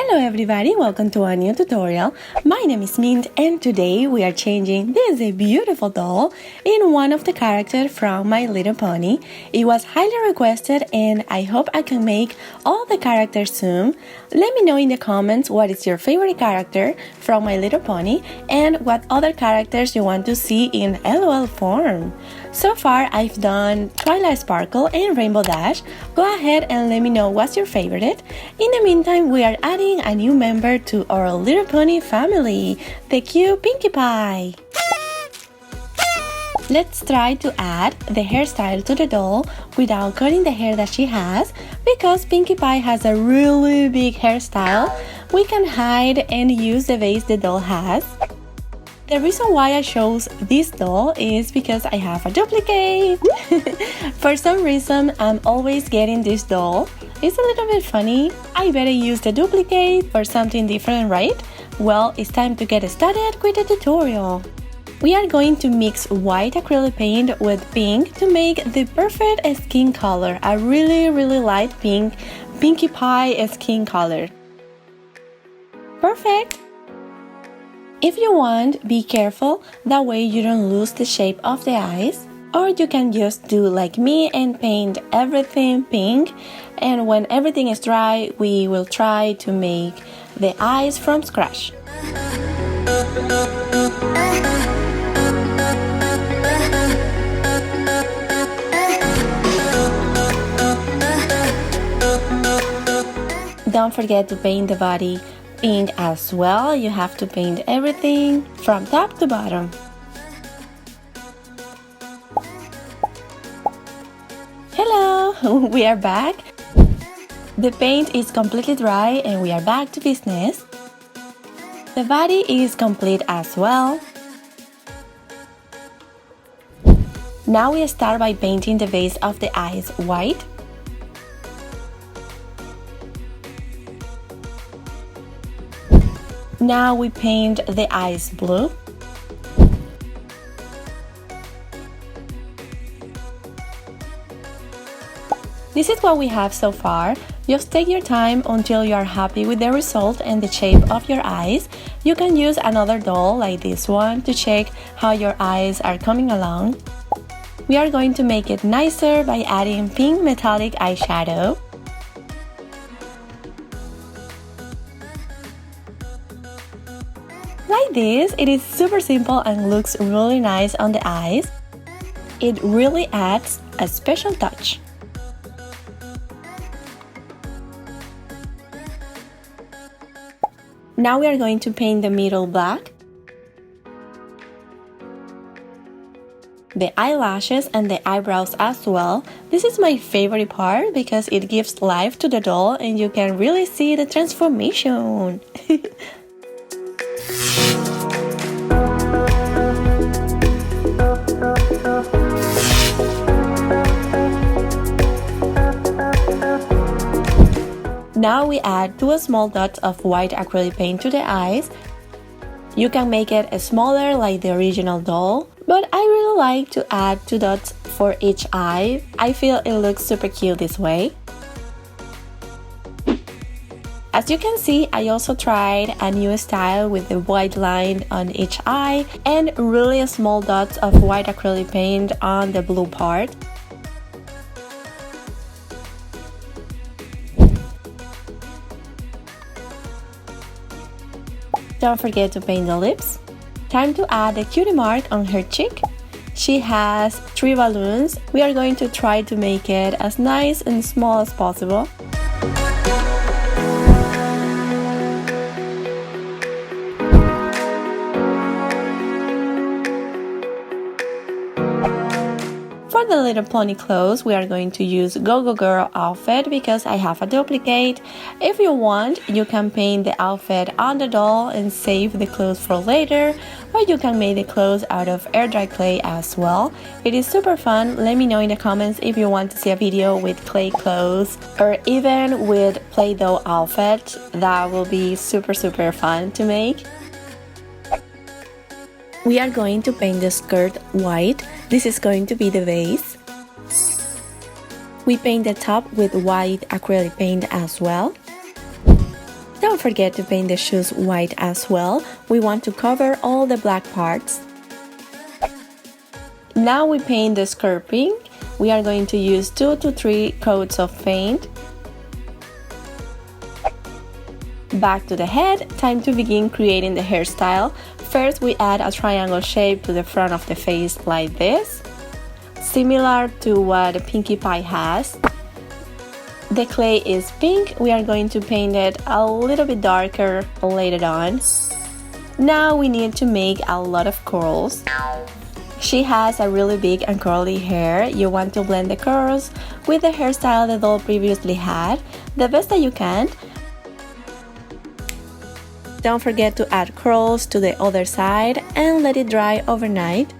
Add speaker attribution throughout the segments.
Speaker 1: Hello everybody, welcome to a new tutorial. My name is Mint and today we are changing this beautiful doll in one of the characters from My Little Pony. It was highly requested and I hope I can make all the characters soon. Let me know in the comments what is your favorite character from My Little Pony and what other characters you want to see in l.o.l form. So far I've done Twilight Sparkle and Rainbow Dash. Go ahead and let me know what's your favorite. In the meantime, we are adding a new member to our Little Pony family, the cute Pinkie Pie. Let's try to add the hairstyle to the doll without cutting the hair that she has. Because Pinkie Pie has a really big hairstyle, we can hide and use the base the doll has. The reason why I chose this doll is because I have a duplicate. For some reason, I'm always getting this doll. It's a little bit funny. I better use the duplicate for something different, right? Well, it's time to get started with the tutorial. We are going to mix white acrylic paint with pink to make the perfect skin color, a really light pink, Pinkie Pie skin color. Perfect! If you want, be careful, that way you don't lose the shape of the eyes. Or you can just do like me and paint everything pink, and when everything is dry, we will try to make the eyes from scratch. Don't forget to paint the body pink as well. You have to paint everything from top to bottom. Hello, we are back. The paint is completely dry and we are back to business. The body is complete as well. Now we start by painting the base of the eyes white. Now we paint the eyes blue. This is what we have so far. Just take your time until you are happy with the result and the shape of your eyes. You can use another doll like this one to check how your eyes are coming along. We are going to make it nicer by adding pink metallic eyeshadow. Like this, it is super simple and looks really nice on the eyes. It really adds a special touch. Now we are going to paint the middle black, the eyelashes and the eyebrows as well. This is my favorite part because it gives life to the doll and you can really see the transformation. Now we add 2 small dots of white acrylic paint to the eyes. You can make it smaller like the original doll, but I really like to add 2 dots for each eye. I feel it looks super cute this way. As you can see, I also tried a new style with the white line on each eye and really small dots of white acrylic paint on the blue part. Don't forget to paint the lips. Time to add the cutie mark on her cheek. She has 3 balloons. We are going to try to make it as nice and small as possible. For the Little Pony clothes, we are going to use Go-Go Girl outfit because I have a duplicate. If you want, you can paint the outfit on the doll and save the clothes for later, or you can make the clothes out of air dry clay as well. It is super fun. Let me know in the comments if you want to see a video with clay clothes or even with Play-Doh outfit. That will be super fun to make. We are going to paint the skirt white. This is going to be the base. We paint the top with white acrylic paint as well. Don't forget to paint the shoes white as well. We want to cover all the black parts. Now we paint the skirt pink. We are going to use 2 to 3 coats of paint. Back to the head, time to begin creating the hairstyle. First, we add a triangle shape to the front of the face like this, similar to what Pinkie Pie has. The clay is pink. We are going to paint it a little bit darker later on. Now we need to make a lot of curls. She has a really big and curly hair. You want to blend the curls with the hairstyle the doll previously had, the best that you can. Don't forget to add curls to the other side and let it dry overnight.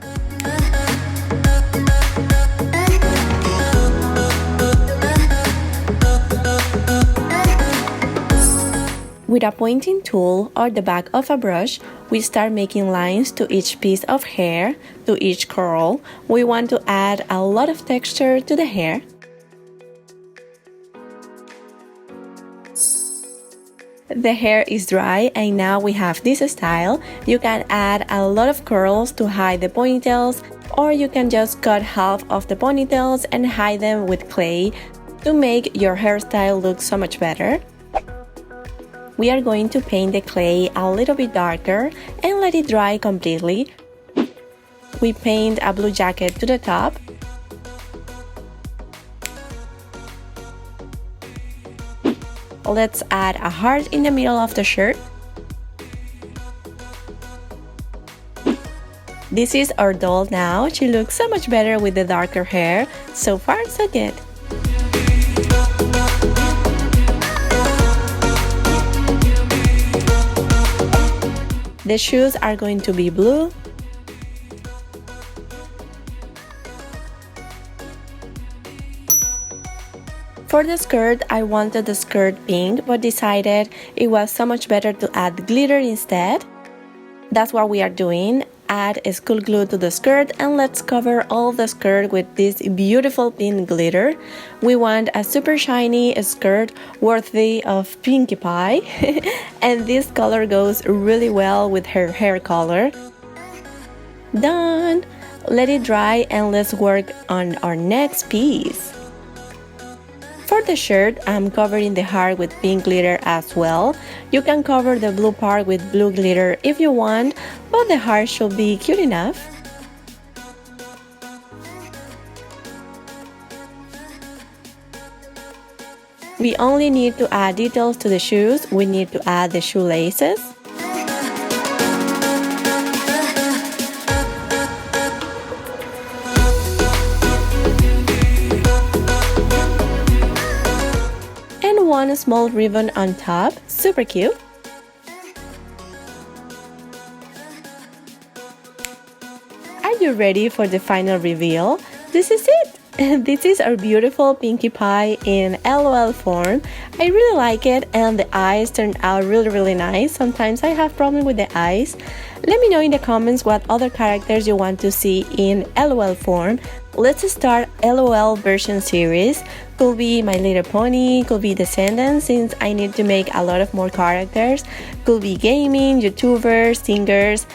Speaker 1: With a pointing tool or the back of a brush, we start making lines to each piece of hair, to each curl. We want to add a lot of texture to the hair. The hair is dry and now we have this style. You can add a lot of curls to hide the ponytails, or you can just cut half of the ponytails and hide them with clay to make your hairstyle look so much better. We are going to paint the clay a little bit darker and let it dry completely. We paint a blue jacket to the top. Let's add a heart in the middle of the shirt. This is our doll now. She looks so much better with the darker hair. So far, so good. The shoes are going to be blue. For the skirt, I wanted the skirt pink, but decided it was so much better to add glitter instead. That's what we are doing. Add school glue to the skirt and let's cover all the skirt with this beautiful pink glitter. We want a super shiny skirt worthy of Pinkie Pie. And this color goes really well with her hair color. Done! Let it dry and let's work on our next piece. For the shirt, I'm covering the heart with pink glitter as well. You can cover the blue part with blue glitter if you want, but the heart should be cute enough. We only need to add details to the shoes. We need to add the shoelaces. One small ribbon on top, super cute. Are you ready for the final reveal? This is it! This is our beautiful Pinkie Pie in l.o.l form. I really like it and the eyes turned out really nice. Sometimes I have problems with the eyes. Let me know in the comments what other characters you want to see in l.o.l form. Let's start l.o.l version series. Could be My Little Pony, could be Descendants since I need to make a lot of more characters. Could be gaming, YouTubers, singers.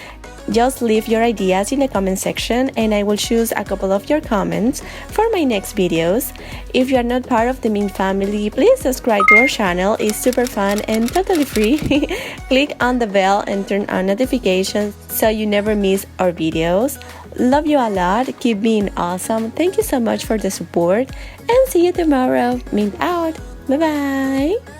Speaker 1: Just leave your ideas in the comment section and I will choose a couple of your comments for my next videos. If you are not part of the Mint family, please subscribe to our channel. It's super fun and totally free. Click on the bell and turn on notifications so you never miss our videos. Love you a lot. Keep being awesome. Thank you so much for the support and see you tomorrow. Mint out. Bye bye.